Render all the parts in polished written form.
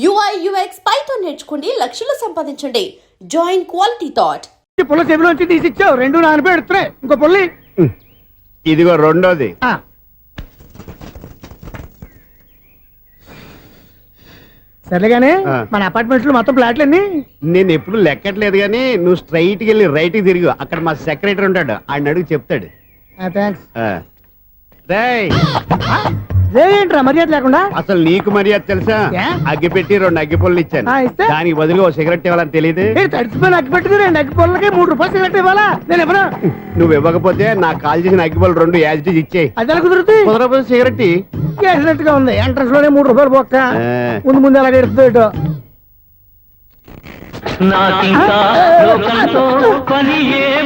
UI UX Python నేర్చుకోండి, లక్షలు సంపాదించండి. Join quality thought. పుల్ల చెవిలోంచి తీసిచ్చావు, రెండు నాన్నపై ఎడుతున్నాయి. ఇంకో పుల్లి ఇదిగో రెండోది. సర్లేగానే మన అపార్ట్మెంట్స్ లో మొత్తం ఫ్లాట్లు అన్ని నేను ఎప్పుడు లెక్కట్లేదు గానీ నువ్వు స్ట్రైట్ కి వెళ్ళి రైట్ కి తిరిగి అక్కడ మా సెక్రటరీ ఉంటాడు, ఆయన అడుగు చెప్తాడు. థ్యాంక్స్. ఏంట్రా మర్యాద లేకుండా? అసలు నీకు మర్యాద తెలుసా? అగ్గి పెట్టి 2 అగ్గి పుల్లలు ఇచ్చాను, దానికి బదులుగా ఓ సిగరెట్ ఇవ్వాలని తెలియదు. తడిచిపోయిన అగ్గి పెట్టి 2 అగ్గి పుల్లలకి 3 రూపాయలు సిగరెట్ ఇవ్వాలా? నేను ఎవరు? నువ్వు ఇవ్వకపోతే నాకు కాల్ చేసిన అగ్గి పుల్లలు 2 యాజిటీస్ ఇచ్చేయి. అది ఎలా కుదురుతుంది? కుదరపోతే సిగరెట్ వేసినట్టుగా ఉంది. ఎంట్రన్స్ లోనే 3 రూపాయలు పోక్క, ముందు ముందు అలా ఎడుతుంది.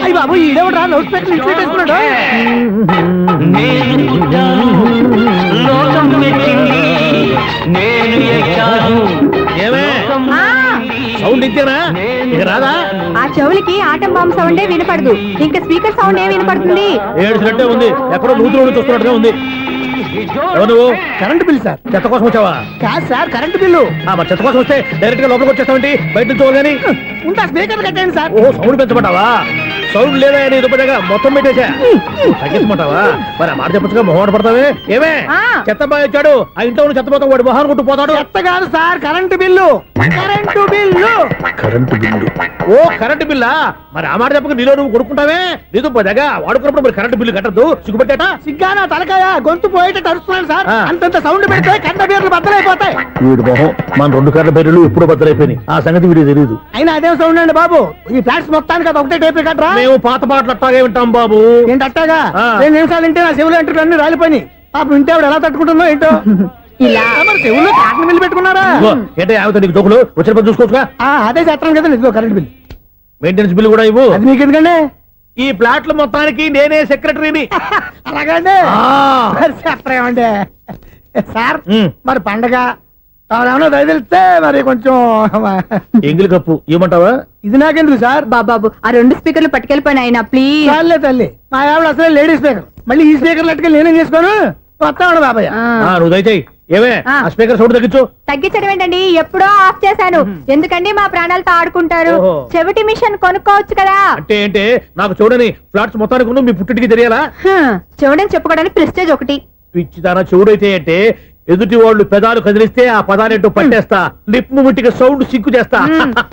అయ్యి బాబు, ఈడేవడా లౌడ్ స్పీకర్ ఇన్స్టేట్ చేసుకున్నాడు? సౌండ్ ఇచ్చారా? రాదా? ఆ చెవులకి ఆటం బాంబు సౌండే వినపడదు, ఇంకా స్పీకర్ సౌండ్ ఏ వినపడుతుంది? ఏడ్చినట్టే ఉంది, ఎక్కడో నూతులు చూస్తున్నట్టుగా ఉంది. నువ్వు కరెంట్ బిల్ సార్. చెత్త కోసం వచ్చావా? కాదు సార్, కరెంట్ బిల్లు. మరి చెత్త కోసం వస్తే డైరెక్ట్ గా లోపలికి వచ్చేస్తావంటి, బయట నుంచి కానీ ఉంటా. స్పీకర్ కట్టండి సార్. ఓ సౌండ్ పెంచమంటావా? సౌండ్ లేదా అని దుప్పగా మొత్తం పెట్టేసా, తగ్గించమంటావా? మరి ఆ మాట చెప్పచ్చుగా, మొహమాట పడతావే. ఏమే చెత్త బాగా వచ్చాడు, ఆ ఇంట్లో చెత్త పోతాం, వాడు మొహాన్ని కొట్టు పోతాడు. చెత్త కాదు sir, current bill. Current bill. Current bill. ఓ కరెంటు బిల్లా? మరి ఆ మాట చెప్పక నీలో నువ్వు కొడుకుంటావే. నీతో పోదాగా వాడుకున్నప్పుడు మరి కరెంటు బిల్లు కట్టద్దు, సిగ్గుపెట్టేట. సిగ్గానా తలకాయ, గొంతు పోయేటట్టు అరుస్తున్నాను సార్. అంతంత సౌండ్ పెడితే కరెంటు బిల్లు బద్దలైపోతాయి. వీడు మొహం మన 2 కరెంటు బిల్లులు ఎప్పుడు బద్దలైపోయినాయి, ఆ సంగతి వీడికి తెలియదు. అయినా అదే సౌండ్ అండి బాబు. ఈ ఫ్లాట్స్ మొత్తానికి అది ఒకటే టేప్ కట్టరా? మేము పాత పాటలు అట్టాగే వింటాం బాబు. ఏంటి అట్టాగా? 2 నిమిషాలు వింటే నా చెవులు ఎంటర్ అన్ని రాలిపోయి. పాప వింటే ఆవిడ ఎలా తట్టుకుంటుందో ఏంటో. ఇలా మరి చెవులు కాటన్ బిల్లు పెట్టుకున్నారా? ఏంటే ఆమెతో నీకు దోకులు వచ్చిన పని చూసుకోవచ్చుగా. అదే చేస్తాను కదా. ఇదిగో కరెంట్ బిల్. మెయింటెనెన్స్ బిల్లు కూడా ఇవ్వు. అది మీకు ఎందుకండి? ఈ ఫ్లాట్ల మొత్తానికి నేనే సెక్రటరీని. అలాగండి. చెప్పరేమండి సార్, మరి పండగ ఏమన్నా దయదలిస్తే మరి కొంచెం ఎంగిలి కప్పు ఇవ్వమంటావా? ఇది నాకెందుకు సార్? బాబాబు, ఆ 2 స్పీకర్లు పట్టుకెళ్ళిపోయినా ప్లీజ్. చాలే తల్లి, మా ఆవిడ అసలే లేడీ స్పీకర్, మళ్ళీ ఈ స్పీకర్ లెట్టుకెళ్ళి నేనేం చేసుకోను. వస్తాడు బాబాయ్. నువ్వు దయచేయి. ఏమే ఆ స్పీకర్ సౌండ్ తగ్గించు. తగ్గించడం ఏంటండి, ఎప్పుడో ఆఫ్ చేశాను. ఎందుకండి మా ప్రాణాలతో ఆడుకుంటారు? చెవిటి మిషన్ కొనుక్కోవచ్చు కదా. అంటే ఏంటే నాకు చూడని ఫ్లాట్స్ మొత్తానికి మీ పుట్టింటికి తెలియాలా? చెవుడని చెప్పుకోవడానికి ప్రెస్టేజ్ ఒకటి. పిచ్చిదానా చెవుడైతే అంటే ఎదుటి వాళ్ళు పెదాలు కదిలిస్తే ఆ పదాలేంటో పట్టేస్తా, లిప్ ముట్టికి సౌండ్ సింకు చేస్తా.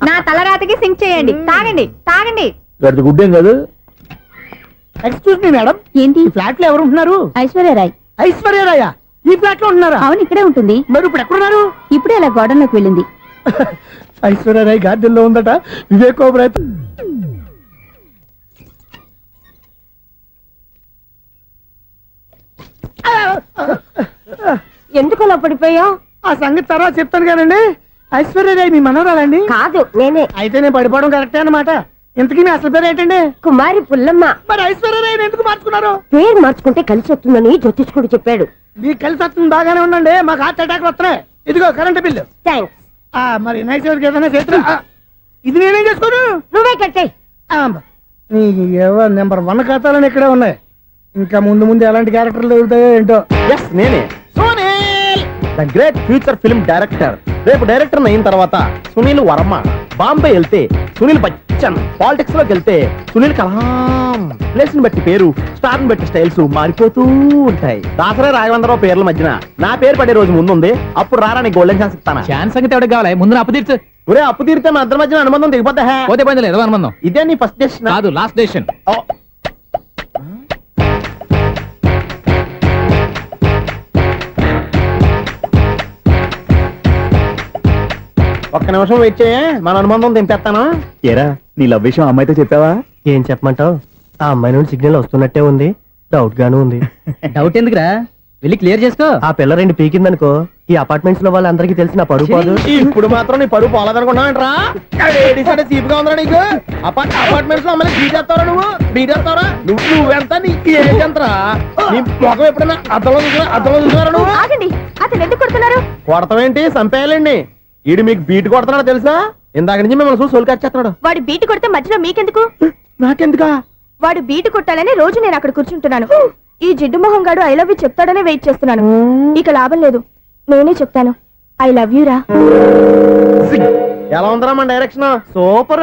నా తలరాతకి సింక్ చేయండి. తాగండి తాగండి. గడిది గుడ్డేం కాదు. ఎక్స్క్యూజ్ మీ మేడం, ఏంటి? ఫ్లాట్ లో ఎవరు ఉంటున్నారు? ఐశ్వర్యరాయ్. ఐశ్వర్యరాయ ఈ ఫ్లాట్ లో ఉంటున్నారా? అవును, ఇక్కడే ఉంటుంది. మరి ఇప్పుడు ఎక్కడున్నారు? ఇప్పుడే అలా గోడౌన్లోకి వెళ్ళింది. ఐశ్వర్యరాయ్ గార్డెన్ లో ఉందట. వివేక్ ఓబరాయ్. ఎందుకు అలా పడిపోయావు? ఆ సంగతి తర్వాత చెప్తాను కానండి. ఐశ్వర్యరాయ్ మీ మనవరాలండి? కాదు, నేనే. అయితే నేను పడిపోవడం కరెక్టే అన్నమాట. ఇంతకీ మీ అసలు పేరు ఏంటండి? కుమారి పుల్లమ్మ. మరి ఐశ్వర్యరాయ్ ఎందుకు మార్చుకున్నారు? పేరు మార్చుకుంటే కలిసి వస్తుందని జ్యోతిష్కుడు చెప్పాడు. మీకు కలిసి వస్తుంది, బాగానే ఉండండి. మాకు హార్ట్ అటాక్ వస్తున్నాయి. ఇదిగో కరెంట్ బిల్లు. థ్యాంక్స్. మరి నైట్ ఏదైనా చేతులు ఇది నేనేం చేసుకోను? నువ్వే కట్టాయి. నెంబర్ 1 ఖాతాలని ఇక్కడే ఉన్నాయి. ఇంకా ముందు ముందు ఎలాంటి క్యారెక్టర్లు దొరుకుతాయో ఏంటో. నేనే the great future film director. రేపు డైరెక్టర్ అయిన తర్వాత సునీల్ వర్మ. బాంబే వెళ్తే సునీల్ బచ్చన్. పాలిటిక్స్ లోకి వెళ్తే సునీల్ కలాం. ప్లేస్ ని బట్టి పేరు, స్టార్ ని బట్టి స్టైల్స్ మారిపోతూ ఉంటాయి. దాసరా రాఘవేంద్రరావు పేర్ల మధ్యన నా పేరు పడే రోజు ముందుంది. అప్పుడు రారా నీ గోల్డెన్ ఛాన్స్ ఇస్తాను. ఛాన్స్ సంగతి ఎవరికి కావాలి? ముందు అప్పు తీర్చు. ఒరే అప్పు తీరితే మా ఇద్దరి మధ్యన అనుబంధం దిగిపోతా. పోతే పోయింది లేదు అనుబంధం. ఇదే నీ ఫస్ట్ డెసిషన్ కాదు, లాస్ట్ డెసిషన్. ఒక్క నిమిషం వెయిట్ చేయ, మన అనుబంధం దింపేస్తాను. ఏరా నీ లవ్ విషయం అమ్మాయితో చెప్పావా? ఏం చెప్పమంటావు? ఆ అమ్మాయి నుండి సిగ్నల్ వస్తున్నట్టే ఉంది, డౌట్ గాను ఉంది. డౌట్ ఎందుకురా, వెళ్ళి క్లియర్ చేసుకో. ఆ పిల్ల 2 పీకిందనుకో, ఈ అపార్ట్మెంట్స్ లో వాళ్ళందరికీ తెలిసిన పరుగు పోదు. ఇప్పుడు మాత్రం నీ పరువు పోలేదనుకున్నావంటరా? సీపుగా ఉందా నీకు? అపార్ట్మెంట్స్ లో అమ్మాయి బీటేస్తావరా? బీటేస్తావరా? నువ్వెంత నీకు ఏంటంతరా? నీ మొఖం ఎప్పుడైనా అద్దంలో చూసారా నువ్వు? ఆగండి, అతను ఎందుకు కొడుతున్నారు? కొడతావేంటి? చంపేయాలండి. ఈడు మీకు బీట్ కొడుతున్నాడు తెలుసా? ఇందాక నుంచి మిమ్మల్ని చూసి సోల్ కచ్చేస్తున్నాడు. వాడు బీటు కొడితే మధ్యలో మీకెందుకు? నాకెందుకా? వాడు బీటు కొట్టాలని రోజు నేను అక్కడ కూర్చుంటున్నాను. ఈ జిడ్డు మొహం గాడు ఐ లవ్ యూ చెప్తాడనే వెయిట్ చేస్తున్నాను. ఇక లాభం లేదు, నేనే చెప్తాను. ఐ లవ్ యూ రా. ఎలా ఉందరా మన డైరెక్షన్? సూపర్.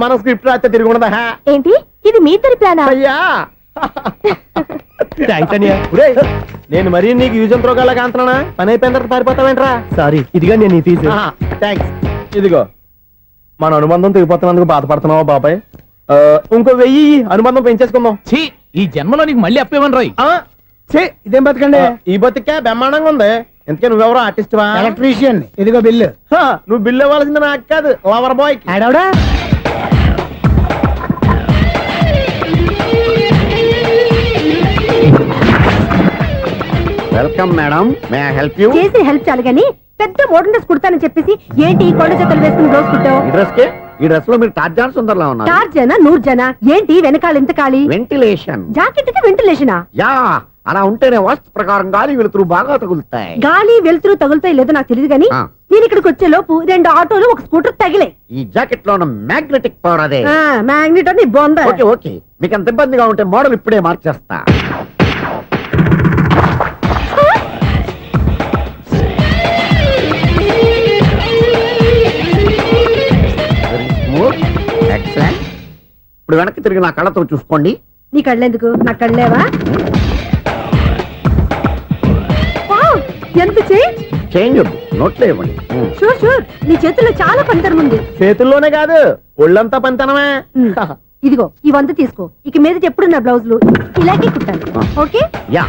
మన స్క్రిప్ట్ రాస్తే తిరిగి ఉండదా? ఏంటి ఇది మీ ఇద్దరి ప్లానా? అయ్యా ఒరేయ్, నేను మరీ నీకు యూజ్ అండ్ త్రోగాలా కాంతనా? పని అయిపోయిన తర్వాత పారిపోతావేంట్రా? సారీ, ఇదిగా నేను తీసి. థ్యాంక్స్. ఇదిగో మన అనుబంధం తెగిపోతున్నందుకు బాధపడుతున్నావా బాబాయ్? ఇంకో 1000 అనుబంధం పెంచేసుకుందాం. ఛీ, ఈ జన్మలో నీకు మళ్ళీ అప్పేమని రాయి. ఇదేం బతకండి. ఈ బతికే బ్రహ్మాండంగా ఉంది. ఎందుకే నువ్వెవరో ఆర్టిస్ట్ వా? ఎలక్ట్రీషియన్. ఇదిగో బిల్లు. నువ్వు బిల్లు ఇవ్వాల్సింది నాకు కాదు, లవర్ బాయ్. ఆడవడా? Welcome madam, may I help you? చేసి హెల్ప్ చాలు గాని పెద్ద మోడల్ డ్రెస్ కుడతానని చెప్పేసి ఏంటి ఈ కొండ జతలు వేసుకుని రోజు కుట్టావు? ఈ డ్రెస్ లో మీరు టార్జాన్ సుందర్లా ఉన్నారు. 4 జన 100 జన ఏంటి వెనకాల ఇంత ఖాళీ? వెంటిలేషన్. జాకెట్ కి వెంటిలేషనా? యా, అలా ఉంటేనే వాస్తు ప్రకారం గాలి వెలుతురు బాగా తగులుతాయి. గాలి వెలుతురు తగులుతాయి లేదో నాకు తెలియదు గాని ఆ. నేను ఇక్కడికి వచ్చే లోపు 2 ఆటోలు ఒక స్కూటర్ తగిలే. ఈ జాకెట్ లో ఉన్న మ్యాగ్నెటిక్ పవర్ అదే. మ్యాగ్నెట్ అని బొంద. ఓకే ఓకే, మీకు అంత ఇబ్బందిగా ఉంటే మోడల్ ఇప్పుడే మార్చేస్తా. ఎక్సలెంట్. ఇప్పుడు వెనక్కి తిరిగి నా కళ్ళతో చూసుకోండి. నీ కళ్ళెందుకు? నా కళ్ళేవా? వావ్, ఎంత చేంజ్. చేంజ్ వద్దు, నోట్లో ఇవ్వండి. షూర్ షూర్, నీ చేతుల్లో చాలా పనితనం ఉంది. చేతుల్లోనే కాదు, ఒళ్ళంతా పంతనమే. ఇదిగో ఈ 100 తీసుకో. ఇక మీద ఎప్పుడు నా బ్లౌజులు ఇలాగే కుట్టాను. ఓకే? యా,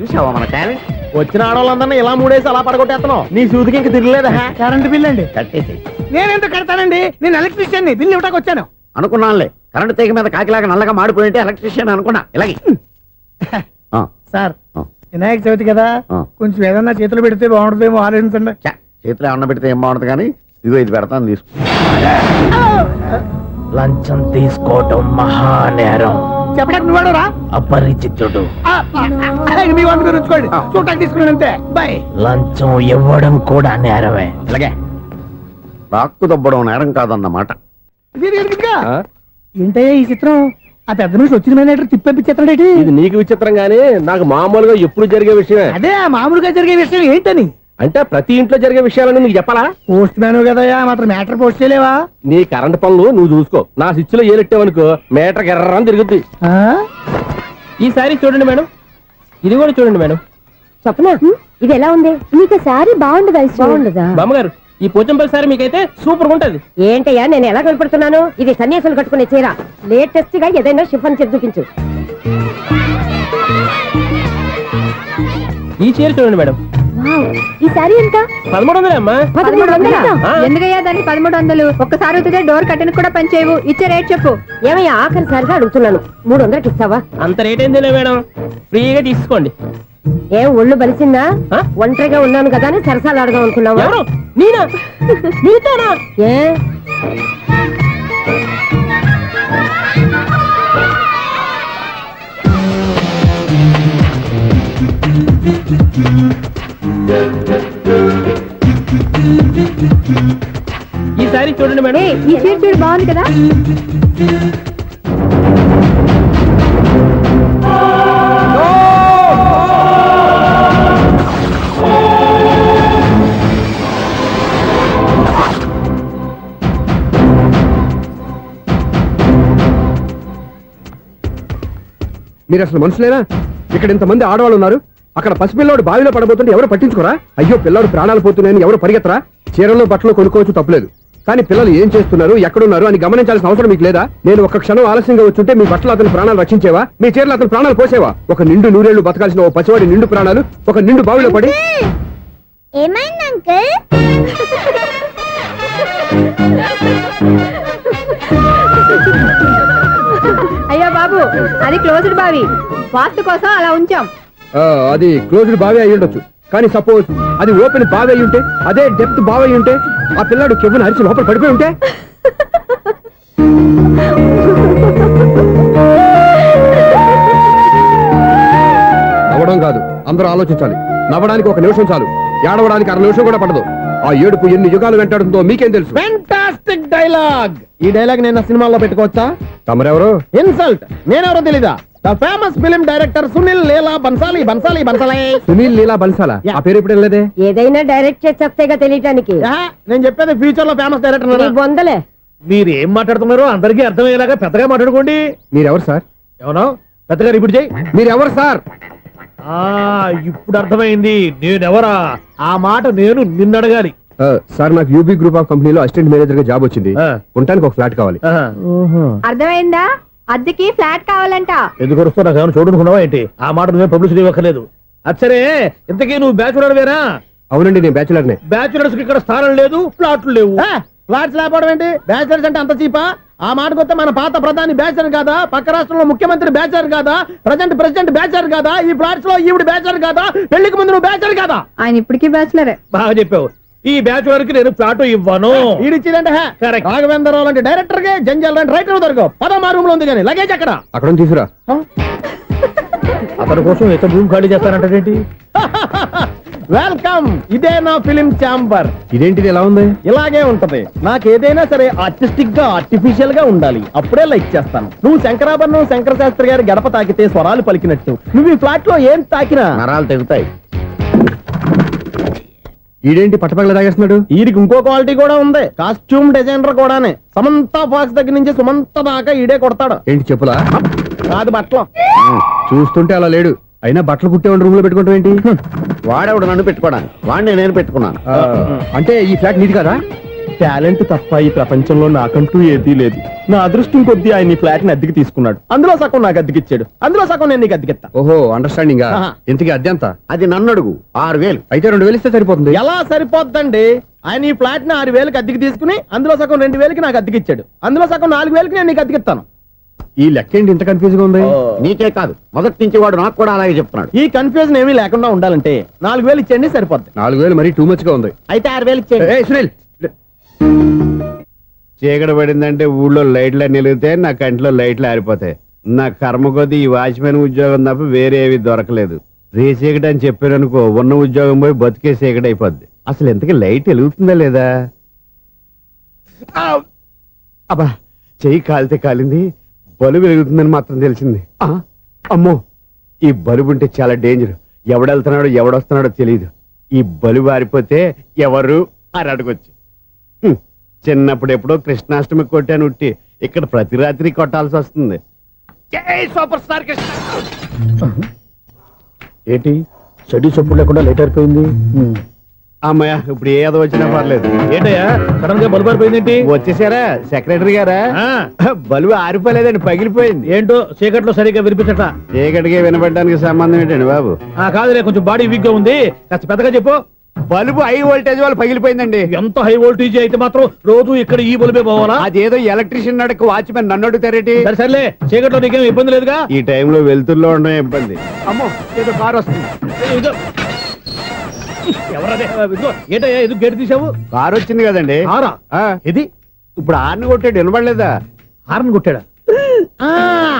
చూసావా మన టాలెంట్? వచ్చిన ఆడవాళ్ళందరినీ ఇలా మూడేసి అలా పడగొట్టేస్తున్నావు. నీ సూదికి ఇంక తిరగలేదా? కరెంట్ బిల్ అండి. కట్టేసి. నేనెందుకు కడతానండి? నేను ఎలక్ట్రీషియన్ ని. బిల్లు ఇవ్వడానికి వచ్చాను. అనుకున్నానులే, కరెంట్ తీగ మీద కాకిలాగా నల్లగా మాడిపోయింటే ఎలక్ట్రీషియన్ అనుకున్నా. ఇలాగే సార్, వినాయక చవితి కదా, కొంచెం ఏదన్నా చేతులు పెడితే బాగుంటుందేమో ఆలోచించండి. చేతిలో అన్న పెడితే ఏం బాగుంటుంది కానీ ఇదిగో ఇది పెడతాను, తీసుకో. లంచం తీసుకోవటం మహానేరం. చెప్పడానికి నువ్వు రా. అపరిచితుడు. మీ వంట మీరు ఉంచుకోండి. చూడటానికి తీసుకున్నాను అంతే. బాయ్. లంచం ఇవ్వడం కూడా నేరమే. ఇలాగే రాక్కు దబ్బడం నేరం కాదన్నమాట. ఏంటయ్యా ఈ చిత్రం? ఆ పెద్ద నుంచి వచ్చిన మేనేటర్ తిప్పించేస్తాడేటి? ఇది నీకు విచిత్రం గానీ నాకు మామూలుగా ఎప్పుడు జరిగే విషయమే. అదే మామూలుగా జరిగే విషయం ఏంటని? అంటే ప్రతి ఇంట్లో జరిగే విషయాలని నీకు చెప్పాలా? పోస్ట్ మ్యాన్ కదయ్యా, మాత్రం మ్యాటర్ పోస్ట్ చేయలేవా? నీ కరెంట్ పనులు నువ్వు చూసుకో. నా స్విచ్ లో ఏలెట్టావనుకో మీటర్ ఎర్రని తిరుగుద్ది. ఈసారి చూడండి మేడం, ఇది కూడా చూడండి మేడం. చెప్పనా? ఇది ఎలా ఉంది? నీకు సారీ బాగుండదా? బాగుండదా? బామ్మగారు, ఈ పోచంపల్లి సారీ మీకైతే సూపర్ ఉంటది. ఏంటయ్యా నేను ఎలా కనపడుతున్నాను? ఇది సన్యాసులు కట్టుకునే చీర. లేటెస్ట్ గా ఏదైనా షిఫన్ చేసి చూపించు. ఈ చీర చూడండి మేడం. ఈ సారీ ఎంత? 1300 అమ్మా. 1300? ఎందుకయ్యా దాన్ని 1300? ఒక్కసారి అవుతుందే డోర్ కట్టెన్ కూడా పనిచేయవు. ఇచ్చే రేట్ చెప్పు. ఏమయ్యా ఆఖరిసారిగా అడుగుతున్నాను, 300కి ఇస్తావా? అంత రేట్ ఏందిలే మేడం, ఫ్రీగా తీసుకోండి. ఏం ఒళ్ళు బలిసిందా? ఒంటరిగా ఉన్నాను కదా అని సరసాలు అడదాం అనుకున్నావా? నేనా? నీతోనా? ఏ ఈ సారీ చూడండి మేడం. ఈ చీర చూడు, బాగుంది కదా? మీరు అసలు మనుషులేనా? ఇక్కడ ఇంతమంది ఆడవాళ్ళు ఉన్నారు, అక్కడ పసిపిల్లాడు బావిలో పడబోతుంటే ఎవరు పట్టించుకోరా? అయ్యో పిల్లాడు ప్రాణాలు పోతున్నాయని ఎవరు పరిగెత్తరా? చీరల్లో బట్టలు కొనుక్కోవచ్చు, తప్పలేదు. కానీ పిల్లలు ఏం చేస్తున్నారు, ఎక్కడున్నారు అని గమనించాల్సిన అవసరం మీకు లేదా? నేను ఒక్క క్షణం ఆలస్యంగా వచ్చుంటే మీ బట్టలు అతని ప్రాణాలు రక్షించేవా? మీ చీరలు అతని ప్రాణాలు పోసేవా? ఒక నిండు 100 ఏళ్లు బతకాల్సిన ఓ పసివాడి నిండు ప్రాణాలు ఒక నిండు బావిలో పడి. ఏమైంది అంకుల్? అయ్యో బాబు, అది క్లోజ్డ్ బావి, వాస్తు కోసం అలా ఉంచాం. అది క్లోజ్డ్ బావి అయి ఉండొచ్చు, కానీ సపోజ్ అది ఓపెన్ బావి అయి ఉంటే, అదే డెప్త్ బావి అయి ఉంటే, ఆ పిల్లాడు కెవ్వును అరిచి లోపల పడిపోయి ఉంటే? నవ్వడం కాదు, అందరూ ఆలోచించాలి. నవ్వడానికి 1 నిమిషం చాలు, ఏడవడానికి 1/2 నిమిషం కూడా పడదు. ఆ ఏడుపు ఎన్ని యుగాలు వెంటాడుతుందో మీకేం తెలుసు? Fantastic dialogue. ఈ డైలాగ్ నేను సినిమాల్లో పెట్టుకోవచ్చా? తమరెవరు? ఇన్సల్ట్. నేనెవరో తెలీదా? The famous film director Sunil Leela Bhansali Bhansali Bhansali. Sunil Leela బన్సాలా ఆ పేరు ఇప్పుడు లేదే. ఏదైనా డైరెక్ట్ చేసేస్తేగా తెలియటానికి. నేను చెప్పేది ఫ్యూచర్ లో ఫేమస్ డైరెక్టర్. బొందలే. మీరు ఏం మాట్లాడుతున్నారో అందరికీ అర్థమయ్యేలాగా పెద్దగా మాట్లాడుకోండి. మీరెవరు సార్? ఏమన్నా పెద్దగా రిపీట్ చేయి. మీరెవరు సార్? ఇప్పుడు అర్థమైంది నేనెవరా. ఆ మాట నేను నిన్ను అడగాలి. సార్ నాకు యూబీ గ్రూప్ ఆఫ్ కంపెనీలో అసిస్టెంట్ మేనేజర్ గా జాబ్ వచ్చింది. ఉండటానికి ఒక ఫ్లాట్ కావాలి. అర్థమైందా? అద్దెకి ఫ్లాట్ కావాలంట. ఎందుకు వస్తున్నా నాకు ఏమైనా చూడనుకున్నావా ఏంటి? ఆ మాట నువ్వే పబ్లిసిటీ ఇవ్వక్కర్లేదు. అచ్చరే ఇంతకీ నువ్వు బ్యాచులర్ వేరా? అవునండి నేను బ్యాచులర్ నే. బ్యాచులర్స్ కి ఇక్కడ స్థానం లేదు, ఫ్లాట్లు లేవు. ఫ్లాట్స్ లేకపోవడం ఏంటి? బ్యాచిలర్స్ అంటే అంత చీపా? ఆ మాటకొస్తే మన పాత ప్రధాని బ్యాచర్ కాదా? పక్క రాష్ట్రంలో ముఖ్యమంత్రి బ్యాచర్ కాదా? ప్రెసిడెంట్ బ్యాచర్ కాదా? ఈ ఫ్లాట్స్ లో ఈవిడ బ్యాచర్ కాదా? పెళ్లికి ముందు నువ్వు బ్యాచర్ కాదా? ఆయన ఇప్పటికీ బ్యాచులరే. బాగా చెప్పావు. ఈ బ్యాచులర్ కి నేను ఫ్లాట్ ఇవ్వను. ఈడిచ్చిందంటే రాఘవేంద్రరావు లాంటి డైరెక్టర్ కి జంజల్ లాంటి రైటర్ దొరకవు. పదమా రూమ్ లో ఉంది కానీ లగేజ్ అక్కడ. అక్కడ తీసుకురా. అతని కోసం ఎంత భూమి ఖాళీ చేస్తానంటే వెల్కమ్. ఇదే నా ఫిలిం ఛాంబర్. ఇదేంటిది ఎలా ఉంది? ఇలాగే ఉంటది. నాకు ఏదైనా సరే ఆర్టిస్టిక్ గా ఆర్టిఫిషియల్ గా ఉండాలి. అప్పుడే లైక్ చేస్తాను. నువ్వు శంకరాభరణం శంకర శాస్త్రి గారి గడప తాకితే స్వరాలు పలికినట్టు నువ్వు ఈ ఫ్లాట్ లో ఏం తాకినా నరాలు తెగుతాయి. ఈడేంటి పట్టపగల తాగేస్తున్నాడు? వీరికి ఇంకో క్వాలిటీ కూడా ఉంది. కాస్ట్యూమ్ డిజైనర్ కూడానే. సమంత ఫాక్స్ దగ్గర నుంచి సుమంత దాకా ఈడే కొడతాడు. ఏంటి చెప్పులా? కాదు బట్టలు. చూస్తుంటే అలా లేడు. అయినా బట్టలు కుట్టేవాడి రూమ్ లో పెట్టుకుంటాం ఏంటి? వాడేవాడు నన్ను పెట్టుకోవడానికి, వాడిని నేను పెట్టుకున్నాను. అంటే ఈ ఫ్లాట్ నీది కదా? టాలెంట్ తప్ప ఈ ప్రపంచంలో నాకంటూ ఏదీ లేదు. నా అదృష్టం కొద్దీ ఆయన ఈ ఫ్లాట్ ని అద్దెకి తీసుకున్నాడు. అందులో సగం నాకు అద్దెకిచ్చాడు, అందులో సగం నేను నీకు అద్దెకిస్తా. ఓహో అండర్స్టాండింగ్. ఆహా. ఇంతకీ అద్దె ఎంత? అది నన్ను అడుగు. 6,000. అయితే 2,000 ఇస్తే సరిపోతుంది. ఎలా సరిపోద్దండి? ఆయన ఈ ఫ్లాట్ ని 6,000కి అద్దెకి తీసుకుని అందులో సగం 2,000కి నాకు అద్దెకిచ్చాడు, అందులో సగం 4,000కి నేను నీకు అద్దెకిస్తాను. ఈ లెక్క ఏంటి ఇంత కన్ఫ్యూజ్ గా ఉంది? నీకే కాదు, మొదటి నుంచి వాడు నాకు కూడా అలాగే చెప్తున్నాడు. ఈ కన్ఫ్యూజన్ ఏమీ లేకుండా ఉండాలంటే 4,000 ఇచ్చేయండి సరిపోద్ది. 4,000 మరీ టూ మచ్ గా ఉంది. అయితే 6,000 ఇచ్చేయండి. ఏయ్, సునీల్ చీకటి పడిందంటే ఊళ్ళో లైట్లు నిలిగితే నా కంటిలో లైట్లు ఆరిపోతాయి. నా కర్మ కొద్దీ ఈ వాచ్మెన్ ఉద్యోగం తప్ప వేరే ఏవి దొరకలేదు. రేచీకటి అని చెప్పారనుకో, ఉన్న ఉద్యోగం పోయి బతికే చీకటి అయిపోద్ది. అసలు ఎంతకీ లైట్ వెలుగుతుందా లేదా? అబ్బా, చెయ్యి కాలితే కాలింది, బలుబు వెలుగుతుందని మాత్రం తెలిసింది. అమ్మో, ఈ బలుబు ఉంటే చాలా డేంజర్. ఎవడెళ్తున్నాడో ఎవడొస్తున్నాడో తెలియదు. ఈ బలుబు ఆరిపోతే ఎవరు అని అడగొచ్చు. చిన్నప్పుడు ఎప్పుడో కృష్ణాష్టమి కొట్టాను ఉట్టి, ఇక్కడ ప్రతి రాత్రి కొట్టాల్సి వస్తుంది. జై సూపర్ స్టార్ కృష్ణ. ఏంటి చెడు చప్పుడు లేకుండా లేట్ అయిపోయింది. అమ్మయ్య, ఇప్పుడు ఏదో వచ్చినా పర్లేదు. ఏంటయ్యా సడన్ గా బల్బు అయిపోయింది? వచ్చేసారా సెక్రటరీ గారా? బలుబు ఆరిపోలేదండి, పగిలిపోయింది. ఏంటో చీకట్లో సరిగ్గా వినిపించట. చీకటికి వినపడడానికి సంబంధం ఏంటండి బాబు? కాదులే, కొంచెం బాడీ వీక్ గా ఉంది, కాస్త పెద్దగా చెప్పు. బల్బు హై వోల్టేజ్ వాళ్ళు పగిలిపోయిందండి. ఎంత హై వోల్టేజ్ అయితే మాత్రం రోజు ఇక్కడ ఈ బల్బే పోవాలా? అదేదో ఎలక్ట్రీషియన్ నడక వాచ్మెన్ నన్ను అడుగుతారేటి? సరే సర్లే, చీకట్లో నీకేం ఇబ్బంది లేదుగా? ఈ టైంలో వెళ్తుల్లో ఉండడం ఇబ్బంది. అమ్మో, ఏదో కారు వస్తుంది. ఎవరదే? ఏంటయ్యా ఇది గేట్ తీసావు? కారు వచ్చింది కదండి. కారా? ఇది ఇప్పుడు హార్న్ కొట్టాడు, వినపడలేదా? హార్న్ కొట్టాడా?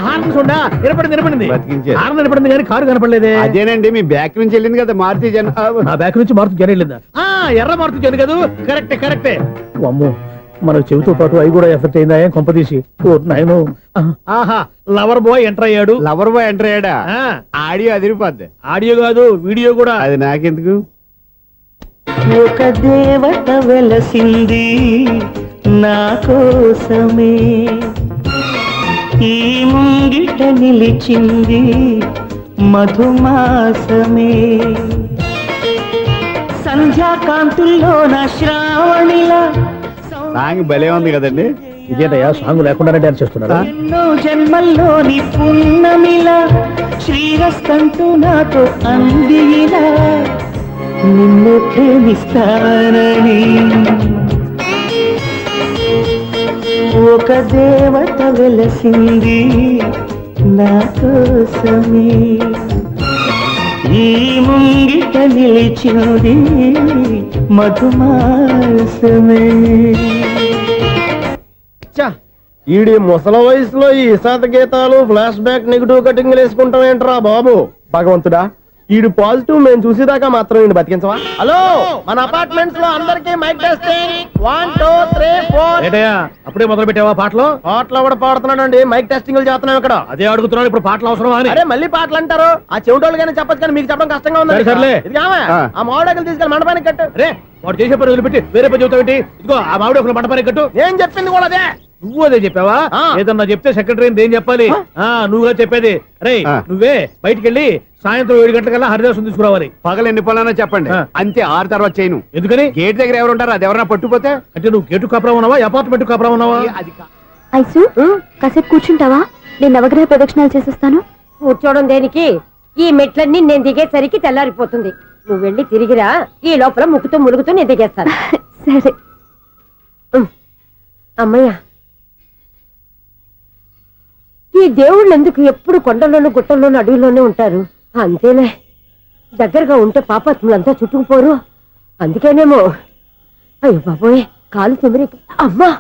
హార్న్ చూడా వినపడింది. బతికించాడు. హార్న్ వినపడింది కానీ కారు కనపడలేదే. అదేనండి, మీ బ్యాక్ నుంచి వెళ్ళింది కదా మారుతి జన. నా బ్యాక్ నుంచి మారుతు జన వెళ్ళిందా? ఎర్ర మారుతు జన కదా? కరెక్టే. అమ్మో, మన చెవితో పాటు అవి కూడా ఎఫెక్ట్ అయిందా కొంపదీసి? నాయను. ఆహా, లవర్ బాయ్ ఎంటర్ అయ్యాడు. లవర్ బాయ్ ఎంటర్ అయ్యాడా? ఆడియో అదిరిపోద్ది. ఆడియో కాదు, వీడియో కూడా. అది నాకెందుకు? ఒక దేవత వెలసింది నా కోసమే, ఈ ముంగిట నిలిచింది మధుమాసమే, సంధ్యాకాంతుల్లో నా శ్రావణిలా సాంగ్ భలే ఉంది కదండి. ఇదేంటయ్యా సాంగ్ లేకుండానే డాన్స్ చేస్తున్నారా? ఎన్నో జన్మల్లోని పున్నమిలా శ్రీరస్తంటూ నాతో అందిలా నిన్ను ప్రేమిస్తానని, ఒక దేవత వెలసింది నా కోసమే, ఈ ముంగిట నిలిచింది మధుమాసమే. ఈడి ముసల వయసులో ఈ ఇసాత గీతాలు ఫ్లాష్ బ్యాక్ నెగిటివ్ కటింగ్ వేసుకుంటాం ఏంట్రా బాబు? భగవంతుడా, ఈడు పాజిటివ్ మేము చూసేదాకా మాత్రం ఈయన బతికించవా? హలో, మన అపార్ట్మెంట్స్ లో అందరికీ మైక్ టెస్టింగ్ 1 2 3 4. ఏటయ్యా అప్పుడే మొదలు పెట్టావా పాటలు? పాటలు కూడా పాడుతున్నాడు, మైక్ టెస్టింగ్ చేస్తున్నాం ఇక్కడ. అదే అడుగుతున్నాను, ఇప్పుడు పాటలు అవసరమా అని. అరే మళ్ళీ పాటలు అంటారు, ఆ చెవిటోళ్ళు కానీ చెప్పచ్చు కానీ మీకు చెప్పడం కష్టంగా ఉంది. సర్లే. ఇది ఆమె, ఆ మామిడాకులు తీసుకెళ్ళి మండపానికి కట్టు. రే వాడు చేసే పని వదిలిపెట్టి వేరే పని చెబుతావేంటి? ఇదిగో ఆ మామిడి ఒక మంటపానికి కట్టు. నేను చెప్పింది కూడా అదే. నువ్వు అదే చెప్పావా? ఆ. ఏదన్నా చెప్తే సెక్రటరీ ఏం చెప్పాలి? నువ్వుగా చెప్పేది. రే ఆ. నువ్వే బయటికి వెళ్ళి సాయంత్రం 7 గంటలకల్లా హరిదాసు తీసుకురావాలి. పగలు ఎన్ని పనులన్నా చెప్పండి, ఆ. అంతే. 6 తర్వాత చేయను. ఎందుకని? గేట్ దగ్గర ఎవరు ఉంటారు, అది ఎవరన్నా పట్టుపోతే అంటే నువ్వు గేటు కాపురం ఉన్నావా, అపార్ట్మెంట్ కాపురం ఉన్నావా? అది కా- ఐసు కాసేపు కూర్చుంటావా? నేను నవగ్రహ ప్రదక్షిణాలు చేసేస్తాను. కూర్చోవడం దేనికి? ఈ మెట్లన్నీ నేను దిగేసరికి తెల్లారిపోతుంది. నువ్వు వెళ్ళి తిరిగిరా, ఈ లోపల ముక్కుతూ ములుగుతూ నేను దిగేస్తాను. సరే. అమ్మయ్య, ఈ దేవుళ్ళు ఎందుకు ఎప్పుడు కొండల్లోనూ గుట్టల్లోనూ అడవిలోనే ఉంటారు? అంతేలే, దగ్గరగా ఉంటే పాపాత్ములంతా చుట్టుకుపోరు. అందుకేనేమో. అయ్యో బాబోయ్, కాలు తిమిరి. అమ్మా,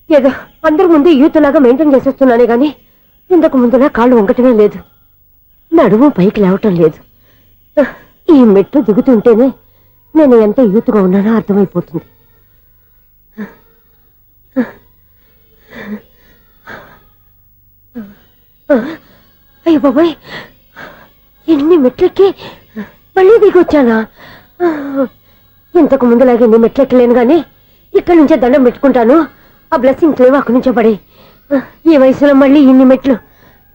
ఏదో అందరి ముందు యూత్లాగా మెయింటైన్ చేసేస్తున్నానే గాని ఇంతకు ముందులా కాళ్ళు వంకటమే లేదు, నడుము పైకి లేవటం లేదు. ఈ మెట్లు దిగుతుంటేనే నేను ఎంత యూత్గా ఉన్నానో అర్థమైపోతుంది. అయ్యో బాబాయ్, ఎన్ని మెట్లెక్కి మళ్ళీ దిగొచ్చానా? ఇంతకు ముందులాగే ఎన్ని మెట్లెక్కలేను గాని ఇక్కడి నుంచే దండం పెట్టుకుంటాను. ఆ బ్లెస్సింగ్స్ లేవు అక్కడి నుంచే పడే. ఈ వయసులో మళ్ళీ ఇన్ని మెట్లు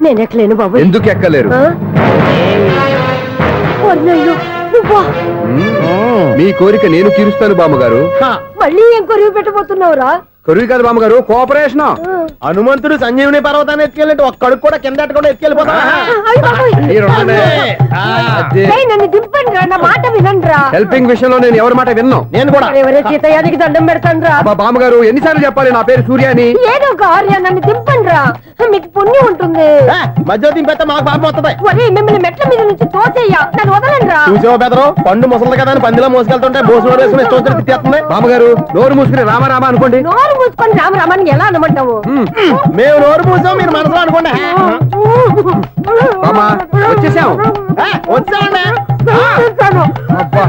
నేను ఎక్కలేను బాబు. ఎందుకు ఎక్కలేరు? మీ కోరిక నేను తీరుస్తాను బామ్మగారు. మళ్ళీ ఏం కొరివి పెట్టబోతున్నావురా? కొరువు కాదు బామ్మగారు, కోఆపరేషన్. హనుమంతుడు సంజీవుని పర్వతాన్ని ఎత్తుకెళ్ళినట్టు ఒక్కడికి కూడా కింద ఎట్టకుండా ఎత్తుకెళ్ళిపోతా. నన్ను దింపండి రా, నా మాట వినండి. హెల్పింగ్ విషయంలో నేను ఎవరి మాట విన్నాను. నేను కూడా. ఎవరే సీతయ్యానికి దండం పెడతాను రా. అబ్బా బామ్మగారు, ఎన్నిసార్లు చెప్పాలి నా పేరు సూర్య అని? ఏదో ఒక ఆర్య, నన్ను దింపండి రా, మీకు పుణ్యం ఉంటుంది. మధ్య దింపెత్తే మాకు పాపం వస్తుంది. ఒరే, మిమ్మల్ని మెట్ల మీద నుంచి తోసేయ్యా, నన్ను వదలండి రా. చూసావా బెదరు, పండు ముసలి కదా అని పందిలో మోసుకెళ్తుంటే బోసు వేసుకుని ఇష్టం వచ్చినట్టు తిట్టేస్తుంది. బామ్మగారు నోరు మూసుకుని రామారామా అనుకోండి. నోరు మూసుకొని రామరామని ఎలా అనమంటావు? మేము నోరు మూసాం, మీరు మనసులో అనుకోండి. బామ్మా వచ్చేసాం. వచ్చామండి. అబ్బా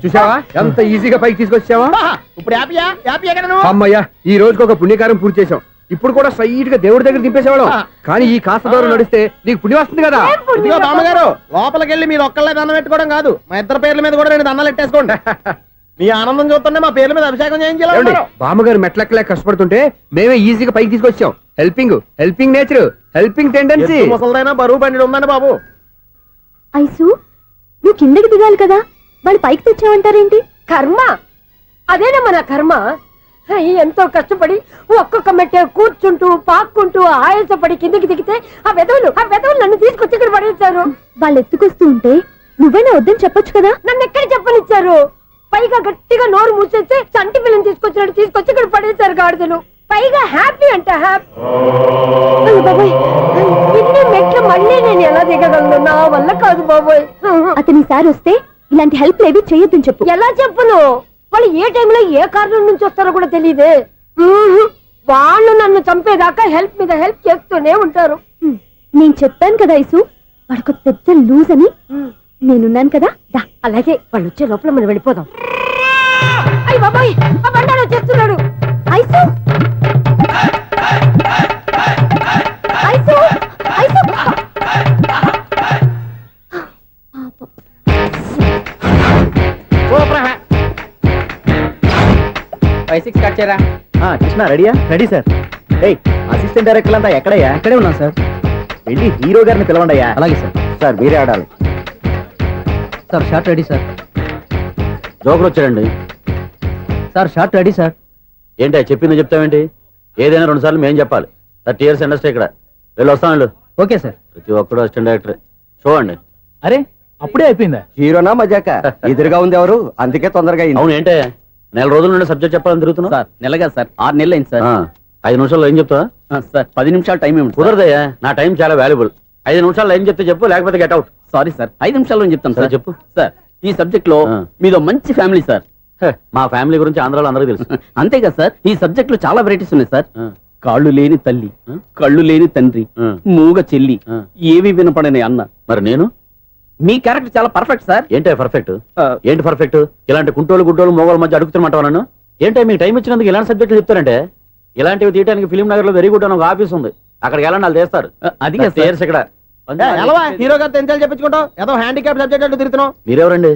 చూసావా ఎంత ఈజీగా పైకి తీసుకొచ్చావా? ఇప్పుడు హ్యాపీయా? హ్యాపీయా కదా నువ్వు? అమ్మయ్యా, ఈ రోజుకి ఒక పుణ్యకారం పూర్తి చేసాం. ఇప్పుడు కూడా స్ట్రైట్ గా దేవుడి దగ్గర దింపేసేవాళ్ళం. కానీ ఈ కాస్త దూరం నడిస్తే నీకు పుణ్యం వస్తుంది కదా. ఇదిగో బామ్మగారు, లోపలికి వెళ్ళి మీరు ఒక్కళ్ళే దండం పెట్టుకోవడం కాదు, మా ఇద్దరు పేర్ల మీద కూడా నేను దండాలు పెట్టేసుకోండి. మీ ఆనందం చూస్తుంటే మా పేర్ల మీద అభిషేకం చేయించాలి. బామ్మగారు మెట్లెక్కలే కష్టపడుతుంటే మేమే ఈజీగా పైకి తీసుకొచ్చాం. Helping nature, helping tendency. ముసలిదైనా బరువు బండి ఉందండి బాబు. ఐసు నువ్వు కిందకి దిగాలి కదా, వాళ్ళు పైకి తెచ్చావంటారేంటి? కర్మ, అదేనమ్మా నా కర్మ. ఎంతో కష్టపడి ఒక్కొక్క మెట్టే కూర్చుంటూ పాక్కుంటూ ఆయాసపడి కిందకి దిగితే ఆ వెధవులు నన్ను తీసుకొచ్చి ఇక్కడ పడేశారు. వాళ్ళు ఎత్తుకొస్తూ ఉంటే నువ్వైనా వద్దని చెప్పొచ్చు కదా. నన్ను ఎక్కడ చెప్పనిచ్చారు? పైగా గట్టిగా నోరు మూసేస్తే చంటి పిల్లని తీసుకొచ్చినట్టు తీసుకొచ్చి ఇక్కడ పడేశారు గాడిదలు. పైగా హ్యాపీ అంట హ్యాపీ. బాబాయ్, ఇన్ని మెట్లు మళ్ళీ నేను ఎలా దిగగలను? నా వల్ల కాదు బాబోయ్. అతని సార్ వస్తే ఇలాంటి హెల్ప్ లేవి చేయొద్దని చెప్పు. ఎలా చెప్పును? వాళ్ళు ఏ టైంలో ఏ కారణం నుంచి వస్తారో కూడా తెలియదే. వాళ్ళు నన్ను చంపేదాకా హెల్ప్ మీద హెల్ప్ చేస్తూనే ఉంటారు. నేను చెప్పాను కదా ఐసు, వాడొక పెద్ద లూజ్ అని. నేనున్నాను కదా, దా. అలాగే, వాళ్ళు వచ్చే లోపల మనం వెళ్ళిపోదాం. అయ్య బాబాయ్, ఆ బండారు వచ్చేస్తున్నాడు. ఐసు ఐసు ఐసు 5-6 కట్ చేయరా. కృష్ణ రెడీయా? Ready sir. అసిస్టెంట్ డైరెక్టర్ అంతా ఎక్కడయ్యా? ఇక్కడే ఉన్నాం సార్. వెళ్ళి హీరో గారిని పిలవండి. అలాగే సార్. సార్ మీరే ఆడాలి sir. Shot ready sir. Joker వచ్చాడండి. Sir shot ready sir. ఏంటి చెప్పింది చెప్తావేంటి? ఏదైనా 2 సార్లు మేం చెప్పాలి. 30 years ఇండస్ట్రీ ఇక్కడ. వెళ్ళి వస్తాం వెళ్ళు. Okay sir. ప్రతి ఒక్కడు అసిస్టెంట్ డైరెక్టర్. చూడండి. అరే అప్పుడే అయిపోయిందా? హీరోనా మజాక? ఎదురుగా ఉంది ఎవరు, అందుకే తొందరగా అయింది. అవును ఏంటే 4 రోజుల నుండి సబ్జెక్ట్ చెప్పాలని తిరుగుతున్నావు? సార్ నెలగా సార్, 6 నెలలు అయింది సార్. 5 నిమిషాల్లో ఏం చెప్తావా? సార్ 10 నిమిషాలు టైం ఏమిటి? కుదరదయ్యా, నా టైం చాలా వాల్యుబుల్. 5 నిమిషాల్లో ఏం చెప్తే చెప్పు, లేకపోతే గెట్ అవుట్. సారీ సార్, 5 నిమిషాల్లో చెప్తాను సార్. చెప్పు. సార్ ఈ సబ్జెక్ట్ లో మీదో మంచి ఫ్యామిలీ సార్. మా ఫ్యామిలీ గురించి ఆంధ్రాలో అందరికీ తెలుసు. అంతే కదా సార్, ఈ సబ్జెక్ట్ లో చాలా వెరైటీస్ ఉన్నాయి సార్. ఆ. కాళ్ళు లేని తల్లి, కళ్ళు లేని తండ్రి, మూగ చెల్లి, ఏవి వినపడని అన్న, మరి నేను మీ క్యారెక్టర్ చాలా పర్ఫెక్ట్ సార్. ఏంటే పర్ఫెక్ట్? ఏంటి పర్ఫెక్ట్? ఇలాంటి కుంటోళ్ళు గుడ్డోళ్ళు మోగోళ్ళ మధ్య అడుగుతున్నమాట నన్ను. ఏంటంటే మీకు టైం ఇచ్చినందుకు ఇలాంటి సబ్జెక్టులు చెప్తారంటే, ఇలాంటివి తీయడానికి ఫిలిం నగర్ లో వెరీ గుడ్ అని ఒక ఆఫీస్ ఉంది, అక్కడికి వెళ్ళండి వాళ్ళు చేస్తారు. అది కాదు సార్. ఇక్కడ హీరో గారు తెంచాలి చెప్పించుకుంటావు, ఏదో హ్యాండిక్యాప్ సబ్జెక్ట్ అంటూ తిరుగుతున్నావు. మీరెవరండి?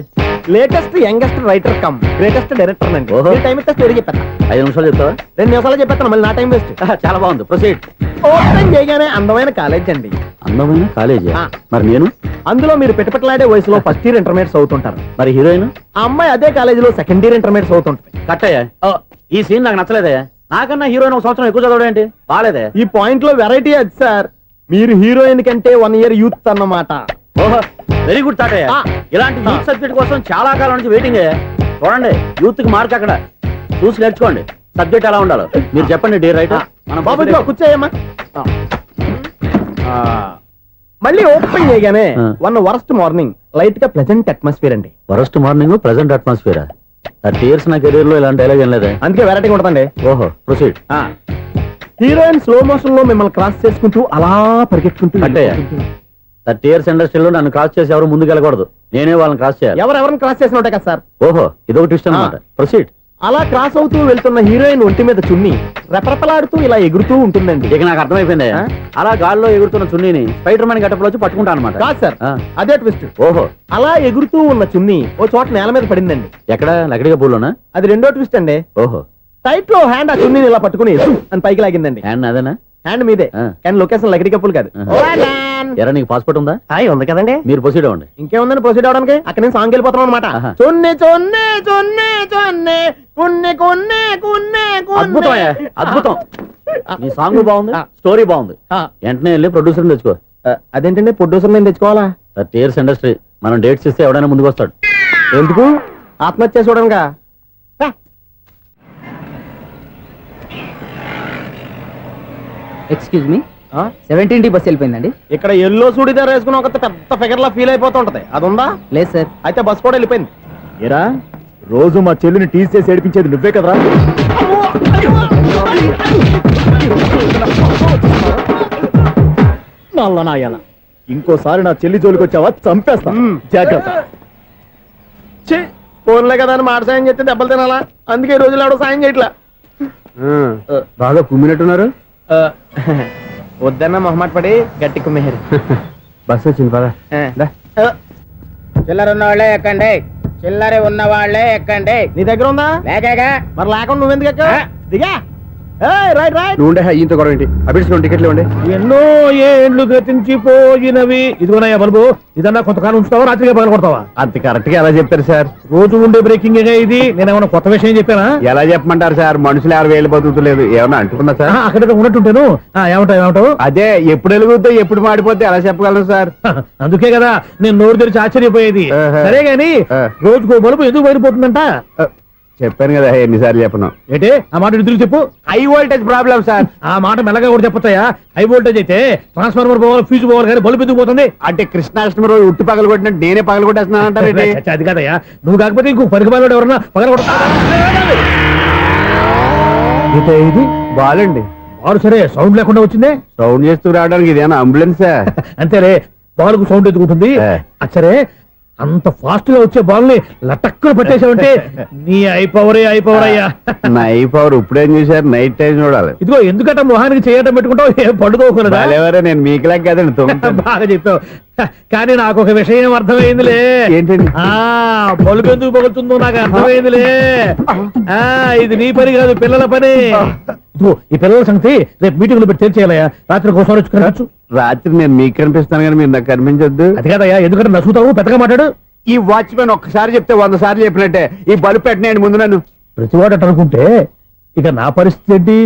Latest youngest writer cum greatest director అండి. ఓహో. టైం ఇస్తే స్టోరీ చెప్పేస్తా. 5 నిమిషాలు చెప్తావా? 2 నిమిషాలు చెప్పేస్తాను, మళ్ళీ నా టైం వేస్ట్. చాలా బాగుంది, ప్రొసీడ్. ఓపెన్ చేయగానే అందమైన కాలేజ్ అండి. అందమైన కాలేజీ. ఆ. మరి నేను? అందులో మీరు పెట్టుపట్లాడే వయసులో ఫస్ట్ ఇయర్ ఇంటర్మీడియట్స్ అవుతుంటారు. మరి హీరోయిన్? ఆ అమ్మాయి అదే కాలేజీలో సెకండ్ ఇయర్ ఇంటర్మీడియట్స్ అవుతుంటుంది. కట్టయ్యా, ఈ సీన్ నాకు నచ్చలేదే. నాకన్నా హీరోయిన్ ఒక సంవత్సరం ఎక్కువ చదవడం ఏంటి? బాలేదే. ఈ పాయింట్ లో వెరైటీ అది సార్, మీరు హీరోయిన్ కంటే 1 ఇయర్ యూత్ అన్నమాట. ఓహో, వెరీ గుడ్ తాటయ్య. ఆ. ఇలాంటి యూత్ సబ్జెక్ట్ కోసం చాలా కాలం నుంచి వెయిటింగ్. చూడండి, యూత్ కి మార్క్ అక్కడ చూసి నేర్చుకోండి. సబ్జెక్ట్ ఎలా ఉండాలో మీరు చెప్పండి. డే రైటర్ బాబు ఇదిగో కూర్చోయమ్మా. మళ్ళీ ఓపెన్ చేయగానే ఆ. 1 వరస్ట్ మార్నింగ్, లైట్ గా ప్లెజెంట్ అట్మాస్ఫియర్ అండి. Worst morning present atmosphere. 30 years నా కెరీర్ లో ఇలాంటి డైలాగ్ ఏం లేదే. అందుకే వెరైటీ ఉంటుందండి. ఓహో, ప్రొసీడ్. హీరోయిన్ స్లో మోషన్ లో మిమ్మల్ని క్రాస్ చేసుకుంటూ అలా పరిగెట్టుకుంటూ కట్టయ్య, 30 years ఇండస్ట్రీలో నన్ను క్రాస్ చేసి ఎవరు ముందుకు వెళ్ళకూడదు, నేనే వాళ్ళని క్రాస్ చేయాలి. ఎవరెవరిని క్రాస్ చేసిన ఉంటాయి కదా సార్. ఓహో, ఇదొక ట్విస్ట్ అన్నమాట. ప్రొసీడ్. అలా క్రాస్ అవుతూ వెళ్తున్న హీరోయిన్ ఒంటి మీద చున్ని రెపరెపలాడుతూ ఇలా ఎగురుతూ ఉంటుందండి. ఇక నాకు అర్థమైపోయింది. ఆ? అలా గాల్లో ఎగురుతున్న చున్నీని స్పైడర్ మ్యాన్ గట్టపులో వచ్చి పట్టుకుంటా అనమాట. కాదు సార్, ఆ. అదే ట్విస్ట్. ఓహో, అలా ఎగురుతూ ఉన్న చున్ని ఓ చోట నేల మీద పడిందండి. ఎక్కడ? లకడిగా పూలోనా? అది రెండో ట్విస్ట్ అండి. ఓహో, టైట్ లో హ్యాండ్ ఆ చున్నీని ఇలా పట్టుకుని అని పైకి లాగిందండి. హ్యాండ్ అదేనా? హ్యాండ్ మీదే, ఆ. కానీ లొకేషన్ లకడి కప్పులు కాదు. ఎరా, నీకు పాస్పోర్ట్ ఉందా? ఉంది కదండి. మీరు ప్రొసీడ్ అవ్వండి. ఇంకేముందని ప్రొసీడ్ అవడానికి, అక్కడ నేను సాంగ్ వెళ్ళిపోతాను అనమాట. ఆహా. చొన్నే చొన్నే చొన్నే చొన్నే కున్నే కొన్నే కున్నే అద్భుతం అయ్యా, అద్భుతం. నీ సాంగ్ బాగుంది, స్టోరీ బాగుంది. వెంటనే వెళ్ళి ప్రొడ్యూసర్ తెచ్చుకో. అదేంటండి ప్రొడ్యూసర్ నేను తెచ్చుకోవాలా? 30 years ఇండస్ట్రీ, మనం డేట్స్ ఇస్తే ఎవడైనా ముందుకు వస్తాడు. ఎందుకు? ఆత్మహత్య చూడనుగా. Excuse me, 17D bus వెళ్ళిపోయిందండి. ఇక్కడ ఎల్లో చూడిదార్ వేసుకుని ఒక పెద్ద ఫిగర్ లా ఫీల్ అయిపోతూ ఉంటది, అది ఉందా? లేదు సార్. అయితే బస్ కూడా వెళ్ళిపోయింది. ఏరా రోజు మా చెల్లిని టీస్ చేసి ఏడిపించేది నువ్వే కదరా? నల్ల నాయన, ఇంకోసారి నా చెల్లి జోలికి వచ్చావా చంపేస్తా. జాగ్రత్త. ఫోన్లే కదా అని మాట సాయం చేస్తే దెబ్బలు తినాలా? అందుకే ఈ రోజులు ఎవడో సాయం చేయట్లా. బాగా కుమ్మినట్టున్నారు. వద్దన్న మొహమాట పడి గట్టి కుమ్మేహారు. బస్ వచ్చింది పదా. చిల్లర ఉన్న వాళ్ళే ఎక్కండి, చిల్లర ఉన్న వాళ్ళే ఎక్కండి. నీ దగ్గర ఉందా? లేకేగా మరి లేకుండా నువ్వెందుకు ఎక్క? దిగా. Right right. నువ్వు ఉండే ఈయంతో గొడవ ఏంటి? అభిడ్స్ టికెట్లు ఇవ్వండి. ఎన్నో ఏండ్లు గతించిపోయినవి. ఇదిగోనయ్యా బల్బు, ఇదన్నా కొంతకాలం ఉంచుతావా, రాత్రిగా పగల కొడతావా? అంత కరెక్ట్ గా ఎలా చెప్తారు సార్? రోజు ఉండే బ్రేకింగ్ ఇది. నేనేమన్నా కొత్త విషయం చెప్పానా? ఎలా చెప్పమంటారు సార్? మనుషులు ఎవరు వేలు బతుకుతలేదు, ఏమన్నా అంటున్నా సార్? అక్కడ ఉన్నట్టుంటాను. ఏమంటావు? అదే ఎప్పుడు వెలుగుతో ఎప్పుడు మాడిపోతే ఎలా చెప్పగలను సార్? అందుకే కదా నేను నోరు తెరిచి ఆశ్చర్యపోయేది. ఆహా. సరే గాని ఆ. రోజుకో బల్బు ఎందుకు బయటపోతుందంట? చెప్పాను కదా ఎన్నిసార్లు చెప్పను. ఏంటే ఆ మాట ఇద్దరు చెప్పు. High voltage problem sir. ఆ మాట మెల్లగా కూడా చెప్పొచ్చాయా? హై వోల్టేజ్ అయితే ట్రాన్స్ఫార్మర్ పోవాలి, ఫ్యూజ్ పోవాలి, కానీ బల్బు ఎందుకు పోతుంది? అంటే కృష్ణాష్టమి రోజు ఉట్టి పగలు కొట్టినట్టు నేనే పగలు కొట్టేస్తున్నాను అంటారు. చచ్చా, అది కాదయ్యా. నువ్వు కాకపోతే ఇంకో పరిగణలో ఎవరన్నా పగల కొడతా. ఇది బాలండి. బాలు సరే సౌండ్ లేకుండా వచ్చిందే. సౌండ్ చేస్తూ రావడానికి ఇదేనా అంబులెన్సా? అంతేలే, బాలుకు సౌండ్ ఎదుగుతుంది. సరే, అంత ఫాస్ట్ గా వచ్చే బాల్ ని లటక్కున పట్టేసావంటే నీ ఐపవర్ అయ్యా. నైట్ పవర్ ఇప్పుడేం చూసారు? నైట్ టైం చూడాలి. ఇదిగో ఎందుకంటే మొహానికి చేయటం పెట్టుకుంటావు, ఏం పండుకోకూడదా? ఎవరే నేను మీకులాగా కదండి తొమ్మిది. బాగా చెప్పావు. కానీ నాకు ఒక విషయం అర్థమైందిలే. ఏంటండి? బల్బు ఎందుకు పగులుతుందో నాకు అర్థమైందిలే. ఇది నీ పని కాదు, పిల్లల పని. ఇదిగో ఈ పిల్లల సంగతి రేపు మీటింగ్ లో పెట్టి తెరిచేయాలయ్యా. రాత్రి ఒకసారి వచ్చి కనవచ్చు. రాత్రి నేను మీకు కనిపిస్తాను కానీ మీరు నాకు కనిపించొద్దు. అది కాదయ్యా, ఎందుకంటే నసుగుతావు, పెద్దగా మాట్లాడు. ఈ వాచ్మెన్ ఒక్కసారి చెప్తే 100 సార్లు చెప్పినట్టే. ఈ బల్బు పెట్టినాయండి ముందు నన్ను. ప్రతివాడట అనుకుంటే ఇక నా పరిస్థితి ఏంటి?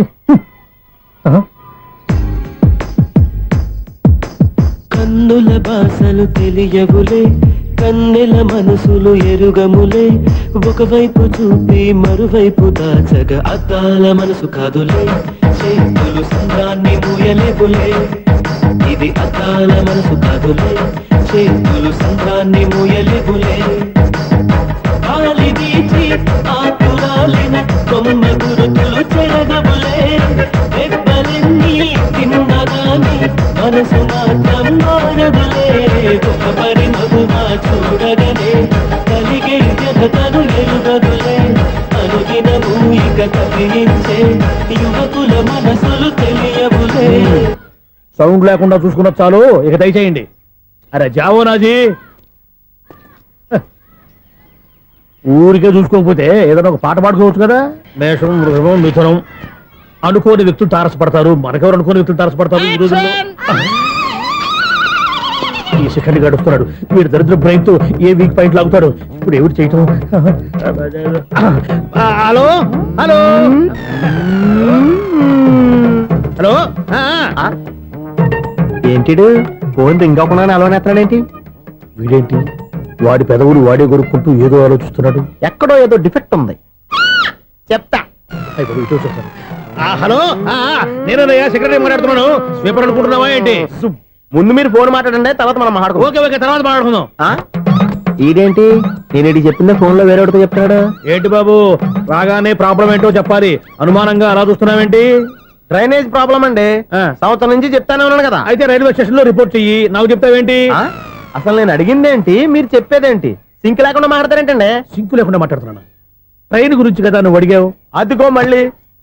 కన్నుల భాషలు తెలియవులే, కన్నెల మనసులు ఎరుగములే. ఒకవైపు చూపి మరువైపు దాచగ అద్దాల మనసు కాదులే. చేతులు సంద్రాన్ని మూయలేవులే, ఇది అద్దాల మనసు కాదులే. చేతులు సంద్రాన్ని మూయలేవులే. గాలి వీచి ఆకురాలిన కొమ్మ గురుతులు చెరగవులే. దెబ్బలెన్ని తిన్నగాని మనసు మాత్రం మారదులే. ఒక కదిలించే యువకుల మనసులు తెలియవులే. సౌండ్ లేకుండా చూసుకున్న చాలు, ఇక దయచేయండి. అరే జావో నాజీ, ఊరికే చూసుకోకపోతే ఏదైనా ఒక పాట పాడుకోవచ్చు కదా. మేషం, వృషభం, మిథునం అనుకోని వ్యక్తులు తారసపడతారు. మనకెవరు అనుకోని వ్యక్తులు తారసపడతారు ఈ రోజుల్లో? ఈ సెకండ్ గడుస్తున్నాడు. వీడు దరిద్ర బ్రెయిన్ తో ఏ వీక్ పాయింట్ లాగుతాడు. ఇప్పుడు ఎవరు చేయటం? Hello hello hello. ఏంటిడు ఫోన్ రింగ్ అవ్వకుండా అలవనేస్తాడేంటి? వీడేంటి వాడి పెదవులు వాడే కొరుక్కుంటూ ఏదో ఆలోచిస్తున్నాడు. ఎక్కడో ఏదో డిఫెక్ట్ ఉంది, చెప్తా. హలో, నేనయ్యా సెక్రటరీ మాట్లాడుతున్నాను. స్వీపర్ అనుకుంటున్నావా ఏంటి? ముందు మీరు ఫోన్ మాట్లాడండి, తర్వాత మనం మాట్లాడుకో. ఓకే ఓకే, తర్వాత మాట్లాడుకుందాం. ఇదేంటి నేను చెప్పిందే ఫోన్ లో వేరే చెప్తాడు ఏంటి బాబు, రాగానే ప్రాబ్లం ఏంటో చెప్పాలి. అనుమానంగా అలా చూస్తున్నావేంటి? డ్రైనేజ్ ప్రాబ్లం అండి. సంవత్సరం నుంచి చెప్తానే ఉన్నాను కదా. అయితే రైల్వే స్టేషన్ లో రిపోర్ట్ చెయ్యి, నాకు చెప్తావేంటి? అసలు నేను అడిగిందేంటి, మీరు చెప్పేదేంటి? సింక్ లేకుండా మాట్లాడతారేంటండి? సింకు లేకుండా మాట్లాడుతున్నాను. ట్రైన్ గురించి కదా నువ్వు అడిగావు. అదిగో మళ్ళీ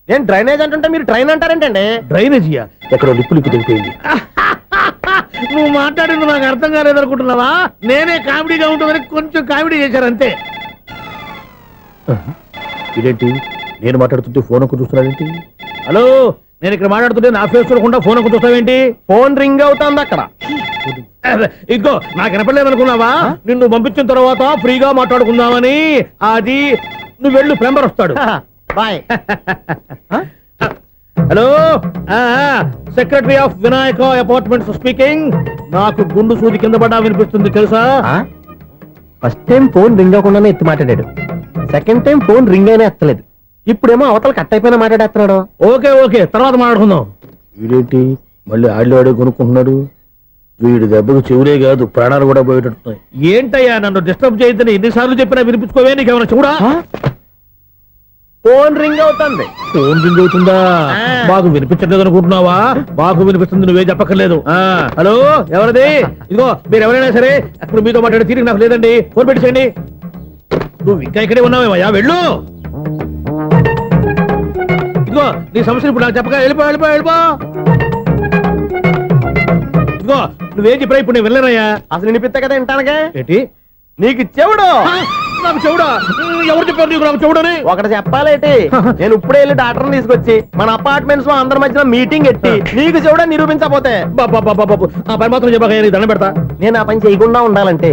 నేను డ్రైనేజ్ అంటుంటే మీరు ట్రైన్ అంటారేంటండి? డ్రైనేజీయా? ఎక్కడో లిప్పులికి దిగిపోయింది. నువ్వు మాట్లాడింది నాకు అర్థం కాలేదనుకుంటున్నావా? నేనే కామెడీగా ఉంటుందని కొంచెం కామెడీ చేశారు అంతే. ఇదేంటి నేను మాట్లాడుతుంటే ఫోన్ ఒక్క చూస్తున్నావేంటి? హలో, నేను ఇక్కడ మాట్లాడుతుంటే నా ఫేస్ చూడకుండా ఫోన్ ఒక్క చూస్తావేంటి? ఫోన్ రింగ్ అవుతుంది అక్కడ. ఇదిగో నాకు వినపడలేదు అనుకున్నావా? నిన్ను పంపించిన తర్వాత ఫ్రీగా మాట్లాడుకుందామని. అది నువ్వు వెళ్ళు, ప్లంబర్ వస్తాడు. Bye. Hello, secretary of Vinayaka apartments speaking. నాకు గుండు సూది కింద పడ్డా వినిపిస్తుంది తెలుసా? ఫస్ట్ టైం ఫోన్ రింగ్ అవ్వకుండానే ఎత్తి మాట్లాడాడు. సెకండ్ టైం ఫోన్ రింగ్ అయినా ఎత్తలేదు. ఇప్పుడేమో అవతల కట్ అయిపోయినా మాట్లాడేస్తున్నాడు. ఓకే ఓకే, తర్వాత మాట్లాడుకుందాం. వీడేంటి మళ్ళీ ఆడే కొనుక్కుంటున్నాడు? వీడి దెబ్బకు చెవులే కాదు ప్రాణాలు కూడా పోయేటట్టున్నాయి. ఏంటయ్యా నన్ను డిస్టర్బ్ చేయొద్దని ఎన్నిసార్లు చెప్పినా వినిపించుకోవే? నీకేమైనా చూడా? ఫోన్ రింగ్ అవుతుంది. ఫోన్ రింగ్ అవుతుందా? బాగు వినిపించట్లేదు అనుకుంటున్నావా? బాగు వినిపిస్తుంది, నువ్వే చెప్పక్కర్లేదు. హలో, ఎవరిది? ఇదిగో మీరు ఎవరైనా సరే ఇప్పుడు మీతో మాట్లాడే తీరిక నాకు లేదండి. ఫోన్ పెట్టేసేయండి. నువ్వు ఇంకా ఇక్కడే ఉన్నావేమయ్యా, వెళ్ళు. ఇదిగో నీ సమస్యలు ఇప్పుడు నాకు చెప్పక వెళ్ళిపో వెళ్ళిపో వెళ్ళిపో. ఇదిగో నువ్వేం చెప్పరా ఇప్పుడు నేను వెళ్ళానయ్యా. అసలు వినిపిస్తా కదా వింటానగా. ఏంటి నీకు చెవుడు? నాకు చెవుడా? ఎవరు చెప్పారు నీకు నాకు చెవుడని? ఒకటి చెప్పాలేటి, నేను ఇప్పుడే వెళ్ళి డాక్టర్ని తీసుకొచ్చి మన అపార్ట్మెంట్స్ లో అందరి మధ్యన మీటింగ్ ఎట్టి నీకు చెవుడని నిరూపించకపోతే ఆ పని మాత్రం చెప్పక దండం పెడతా. నేను ఆ పని చేయకుండా ఉండాలంటే